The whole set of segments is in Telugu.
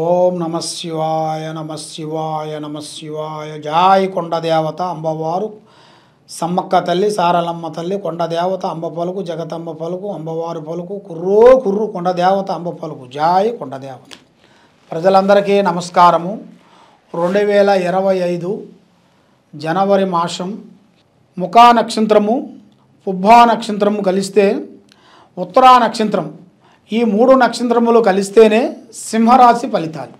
ఓం నమ శివాయ నమ శివాయ నమ శివాయ. జాయ్ కొండదేవత అంబవారు సమ్మక్క తల్లి సారలమ్మ తల్లి కొండదేవత అంబ పలుకు జగతంబ పలుకు అంబవారు పలుకు కుర్రో కుర్రు కొండదేవత అంబ పలుకు. జాయ్ కొండదేవత. ప్రజలందరికీ నమస్కారము. 2025 జనవరి మాసం ముఖా నక్షత్రము పుబ్బా నక్షత్రము కలిస్తే ఉత్తరా నక్షత్రం, ఈ 3 నక్షత్రములు కలిస్తేనే సింహరాశి ఫలితాలు.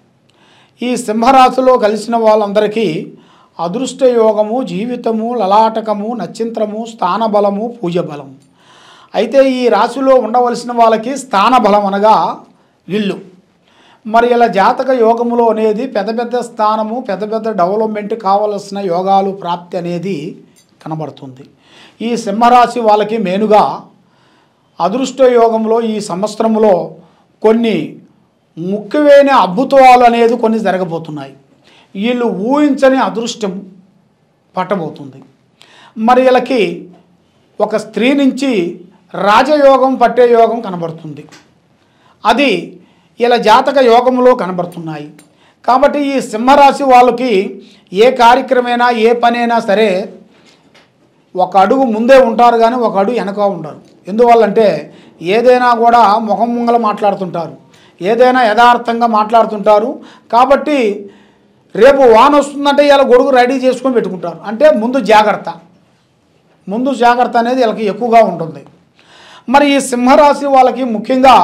ఈ సింహరాశిలో కలిసిన వాళ్ళందరికీ అదృష్ట యోగము, జీవితము, లలాటకము, నక్షత్రము, స్థానబలము, పూజ బలము. అయితే ఈ రాశిలో ఉండవలసిన వాళ్ళకి స్థానబలం అనగా ఇల్లు. మరి ఇలా జాతక యోగములో అనేది పెద్ద పెద్ద స్థానము, పెద్ద పెద్ద డెవలప్మెంట్ కావలసిన యోగాలు ప్రాప్తి అనేది కనబడుతుంది. ఈ సింహరాశి వాళ్ళకి మెయిన్గా అదృష్ట యోగంలో ఈ సంవత్సరంలో కొన్ని ముఖ్యమైన అద్భుతాలు అనేది కొన్ని జరగబోతున్నాయి. వీళ్ళు ఊహించని అదృష్టం పట్టబోతుంది. మరి వీళ్ళకి ఒక స్త్రీ నుంచి రాజయోగం పట్టే యోగం కనబడుతుంది. అది ఇలా జాతక యోగంలో కనబడుతున్నాయి. కాబట్టి ఈ సింహరాశి వాళ్ళకి ఏ కార్యక్రమైనా ఏ పనైనా సరే ఒక అడుగు ముందే ఉంటారు, కానీ ఒక అడుగు వెనక ఉండరు. ఎందువల్లంటే ఏదైనా కూడా ముఖం ముంగల మాట్లాడుతుంటారు, ఏదైనా యథార్థంగా మాట్లాడుతుంటారు. కాబట్టి రేపు వాన వస్తుందంటే ఇలా గొడుగు రెడీ చేసుకొని పెట్టుకుంటారు. అంటే ముందు జాగ్రత్త అనేది వీళ్ళకి ఎక్కువగా ఉంటుంది. మరి ఈ సింహరాశి వాళ్ళకి ముఖ్యంగా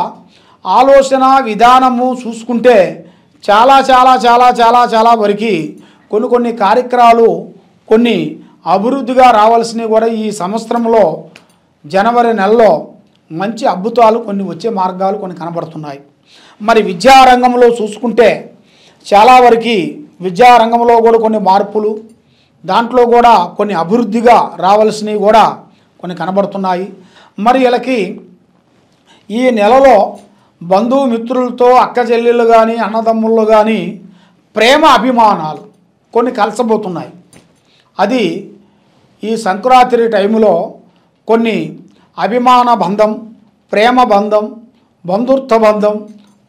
ఆలోచన విధానము చూసుకుంటే చాలా చాలా చాలా చాలా చాలా వరకు కొన్ని కార్యక్రమాలు కొన్ని అభివృద్ధిగా రావాల్సినవి కూడా ఈ సంవత్సరంలో జనవరి నెలలో మంచి అద్భుతాలు కొన్ని వచ్చే మార్గాలు కొన్ని కనబడుతున్నాయి. మరి విద్యారంగంలో చూసుకుంటే చాలా వరకు విద్యారంగంలో కూడా కొన్ని మార్పులు, దాంట్లో కూడా కొన్ని అభివృద్ధిగా రావాల్సినవి కూడా కొన్ని కనబడుతున్నాయి. మరి వీళ్ళకి ఈ నెలలో బంధుమిత్రులతో అక్క చెల్లెళ్ళు కానీ అన్నదమ్ముళ్ళు కానీ ప్రేమ అభిమానాలు కొన్ని కలసబోతున్నాయి. అది ఈ సంక్రాంతి టైంలో కొన్ని అభిమాన బంధం, ప్రేమ బంధం, బంధుత్వ బంధం,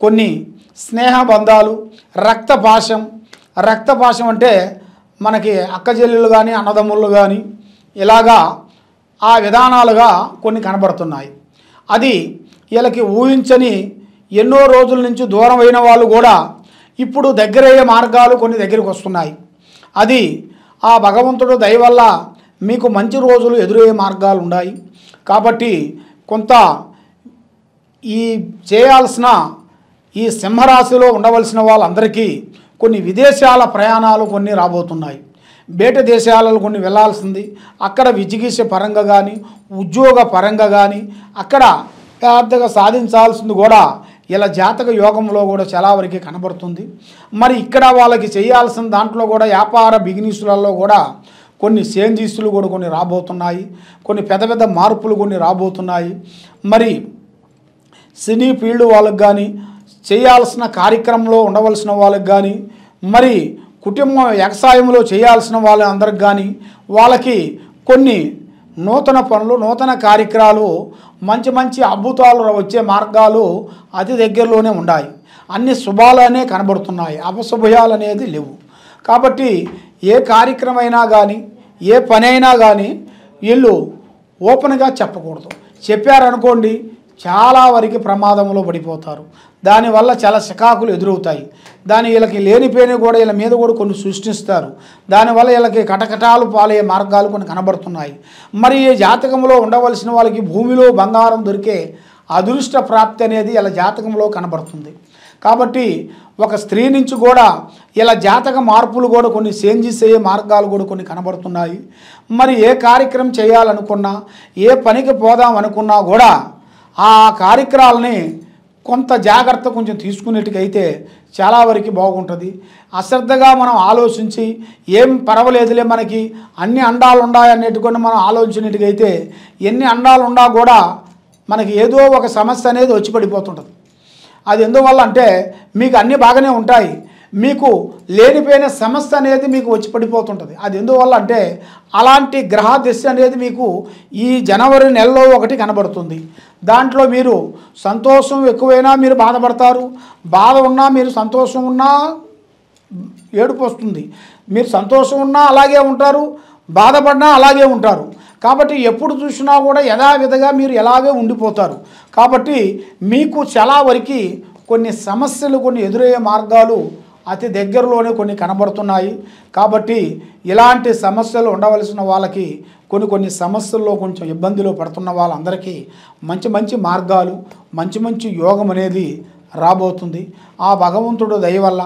కొన్ని స్నేహ బంధాలు, రక్తపాశం అంటే మనకి అక్క చెల్లెళ్ళు కానీ అన్నదమ్ముళ్ళు కానీ ఇలాగా ఆ విధానాలుగా కొన్ని కనబడుతున్నాయి. అది వీళ్ళకి ఊహించని ఎన్నో రోజుల నుంచి దూరం అయిన వాళ్ళు కూడా ఇప్పుడు దగ్గరయ్యే మార్గాలు కొన్ని దగ్గరికి వస్తున్నాయి. అది ఆ భగవంతుడు దయ వల్ల మీకు మంచి రోజులు ఎదురయ్యే మార్గాలు ఉన్నాయి. కాబట్టి కొంత ఈ చేయాల్సిన ఈ సింహరాశిలో ఉండవలసిన వాళ్ళందరికీ కొన్ని విదేశాల ప్రయాణాలు కొన్ని రాబోతున్నాయి. బయట దేశాలలో కొన్ని వెళ్ళాల్సింది, అక్కడ విజిగీస పరంగా కానీ ఉద్యోగ పరంగా కానీ అక్కడ పెద్దగా సాధించాల్సింది కూడా ఇలా జాతక యోగంలో కూడా చాలా వరకు కనబడుతుంది. మరి ఇక్కడ వాళ్ళకి చేయాల్సిన దాంట్లో కూడా వ్యాపార బిజినెస్లలో కూడా కొన్ని చేంజెస్లు కూడా కొన్ని రాబోతున్నాయి, కొన్ని పెద్ద పెద్ద మార్పులు కొన్ని రాబోతున్నాయి. మరి సినీ ఫీల్డ్ వాళ్ళకి కానీ చేయాల్సిన కార్యక్రమంలో ఉండవలసిన వాళ్ళకి కానీ మరి కుటుంబం వ్యవసాయంలో చేయాల్సిన వాళ్ళందరికి కానీ వాళ్ళకి కొన్ని నూతన పనులు, నూతన కార్యక్రమాలు, మంచి మంచి అద్భుతాలు వచ్చే మార్గాలు అతి దగ్గరలోనే ఉన్నాయి. అన్ని శుభాలనే కనబడుతున్నాయి, అపశుభయాలు అనేది లేవు. కాబట్టి ఏ కార్యక్రమైనా కానీ ఏ పని అయినా కానీ వీళ్ళు ఓపెన్గా చెప్పకూడదు. చెప్పారనుకోండి చాలా వరకు ప్రమాదంలో పడిపోతారు. దానివల్ల చాలా చికాకులు ఎదురవుతాయి. వీళ్ళకి లేనిపోయిన కూడా వీళ్ళ మీద కూడా కొన్ని సృష్టిస్తారు. దానివల్ల వీళ్ళకి కటకటాలు పాలయ్యే మార్గాలు కొన్ని కనబడుతున్నాయి. మరి ఈ జాతకంలో ఉండవలసిన వాళ్ళకి భూమిలో బంగారం దొరికే అదృష్ట ప్రాప్తి అనేది ఇలా జాతకంలో కనబడుతుంది. కాబట్టి ఒక స్త్రీ నుంచి కూడా ఇలా జాతక మార్పులు కూడా కొన్ని చేంజెస్ అయ్యే మార్గాలు కూడా కొన్ని కనబడుతున్నాయి. మరి ఏ కార్యక్రమం చేయాలనుకున్నా, ఏ పనికి పోదాం అనుకున్నా కూడా ఆ కార్యక్రమాలని కొంత జాగ్రత్త కొంచెం తీసుకునేట్టుకైతే చాలా వరకు బాగుంటుంది. అశ్రద్ధగా మనం ఆలోచించి ఏం పర్వాలేదులే మనకి అన్ని అండాలు ఉన్నాయనేట్టుకొని మనం ఆలోచించినట్టుకైతే ఎన్ని అండాలు ఉన్నా కూడా మనకి ఏదో ఒక సమస్య అనేది వచ్చి పడిపోతుంటుంది. అది ఎందువల్ల అంటే మీకు అన్నీ బాగానే ఉంటాయి, మీకు లేనిపోయిన సమస్య అనేది మీకు వచ్చి పడిపోతుంటుంది. అది ఎందువల్ల అంటే అలాంటి గ్రహ దిశ అనేది మీకు ఈ జనవరి నెలలో ఒకటి కనబడుతుంది. దాంట్లో మీరు సంతోషం ఎక్కువైనా మీరు బాధపడతారు, బాధ ఉన్నా మీరు సంతోషం ఉన్నా ఏడుపు వస్తుంది. మీరు సంతోషం ఉన్నా అలాగే ఉంటారు, బాధపడినా అలాగే ఉంటారు. కాబట్టి ఎప్పుడు చూసినా కూడా యథావిధిగా మీరు ఎలాగే ఉండిపోతారు. కాబట్టి మీకు చాలా వరకు కొన్ని సమస్యలు కొన్ని ఎదురయ్యే మార్గాలు అతి దగ్గరలోనే కొన్ని కనబడుతున్నాయి. కాబట్టి ఇలాంటి సమస్యలు ఉండవలసిన వాళ్ళకి కొన్ని సమస్యల్లో కొంచెం ఇబ్బందిలో పడుతున్న వాళ్ళందరికీ మంచి మంచి మార్గాలు, మంచి మంచి యోగం అనేది రాబోతుంది. ఆ భగవంతుడు దయ వల్ల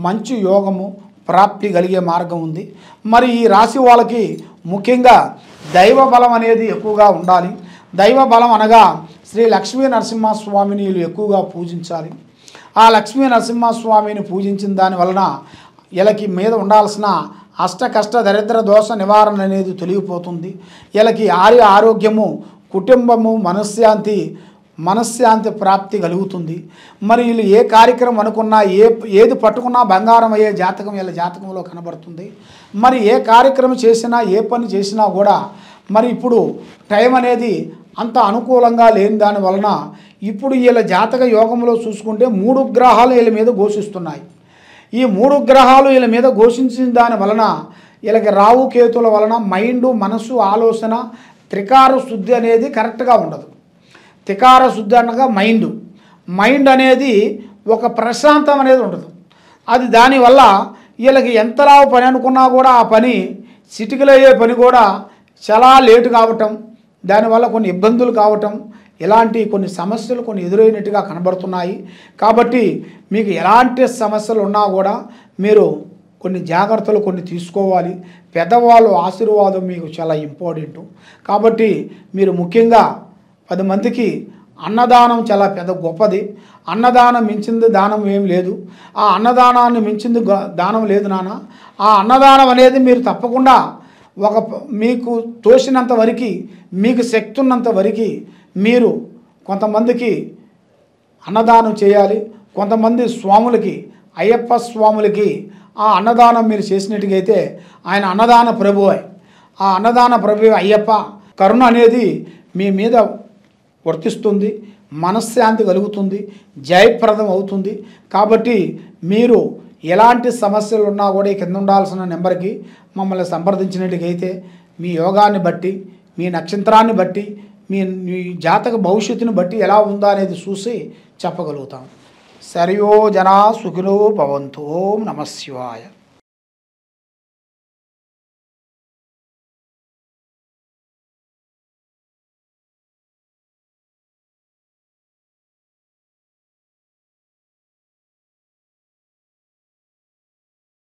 మంచి యోగము ప్రాప్తి కలిగే మార్గం ఉంది. మరి ఈ రాశి వాళ్ళకి ముఖ్యంగా దైవ బలం అనేది ఎక్కువగా ఉండాలి. దైవ బలం అనగా శ్రీ లక్ష్మీ నరసింహస్వామిని వీళ్ళు ఎక్కువగా పూజించాలి. ఆ లక్ష్మీ నరసింహస్వామిని పూజించిన దాని వలన వీళ్ళకి మీద ఉండాల్సిన అష్ట కష్ట దరిద్ర దోష నివారణ అనేది తొలగిపోతుంది. వీళ్ళకి ఆరోగ్యము, కుటుంబము, మనశ్శాంతి ప్రాప్తి కలుగుతుంది. మరి వీళ్ళు ఏ కార్యక్రమం అనుకున్నా ఏది పట్టుకున్నా బంగారం అయ్యే జాతకం వీళ్ళ జాతకంలో కనబడుతుంది. మరి ఏ కార్యక్రమం చేసినా ఏ పని చేసినా కూడా మరి ఇప్పుడు టైం అనేది అంత అనుకూలంగా లేని దాని వలన ఇప్పుడు వీళ్ళ జాతక యోగంలో చూసుకుంటే 3 గ్రహాలు వీళ్ళ మీద ఘోషిస్తున్నాయి. ఈ 3 గ్రహాలు వీళ్ళ మీద ఘోషించిన దాని వలన వీళ్ళకి రావు కేతుల వలన మైండు, మనసు, ఆలోచన త్రికార శుద్ధి అనేది కరెక్ట్గా ఉండదు. త్రికార శుద్ధి అనగా మైండ్ అనేది ఒక ప్రశాంతం అనేది ఉండదు. అది దానివల్ల వీళ్ళకి ఎంతలా పని అనుకున్నా కూడా ఆ పని చిటికలో అయ్యే పని కూడా చాలా లేటు కావటం, దానివల్ల కొన్ని ఇబ్బందులు కావటం, ఇలాంటి కొన్ని సమస్యలు కొన్ని ఎదురైనట్టుగా కనబడుతున్నాయి. కాబట్టి మీకు ఎలాంటి సమస్యలు ఉన్నా కూడా మీరు కొన్ని జాగ్రత్తలు కొన్ని తీసుకోవాలి. పెద్దవాళ్ళు ఆశీర్వాదం మీకు చాలా ఇంపార్టెంట్. కాబట్టి మీరు ముఖ్యంగా 10 మందికి అన్నదానం చాలా పెద్ద గొప్పది. అన్నదానం మించింది దానం ఏం లేదు. ఆ అన్నదానాన్ని మించింది దానం లేదు నాన్న. ఆ అన్నదానం అనేది మీరు తప్పకుండా మీకు తోసినంత వరకు, మీకు శక్తి ఉన్నంత వరకు మీరు కొంతమందికి అన్నదానం చేయాలి. కొంతమంది స్వాములకి, అయ్యప్ప స్వాములకి ఆ అన్నదానం మీరు చేసినట్టుగైతే ఆయన అన్నదాన ప్రభువే. ఆ అన్నదాన ప్రభు అయ్యప్ప కరుణ అనేది మీ మీద వర్తిస్తుంది, మనశ్శాంతి కలుగుతుంది, జయప్రదం అవుతుంది. కాబట్టి మీరు ఎలాంటి సమస్యలు ఉన్నా కూడా కింద ఉండాల్సిన నెంబర్కి మమ్మల్ని సంప్రదించినట్టుగైతే మీ యోగాన్ని బట్టి, మీ నక్షత్రాన్ని బట్టి, మీ జాతక భవిష్యత్తుని బట్టి ఎలా ఉందా అనేది చూసి చెప్పగలుగుతాం. సర్వో జనా సుఖినో భవంతు. ఓం నమః శివాయ.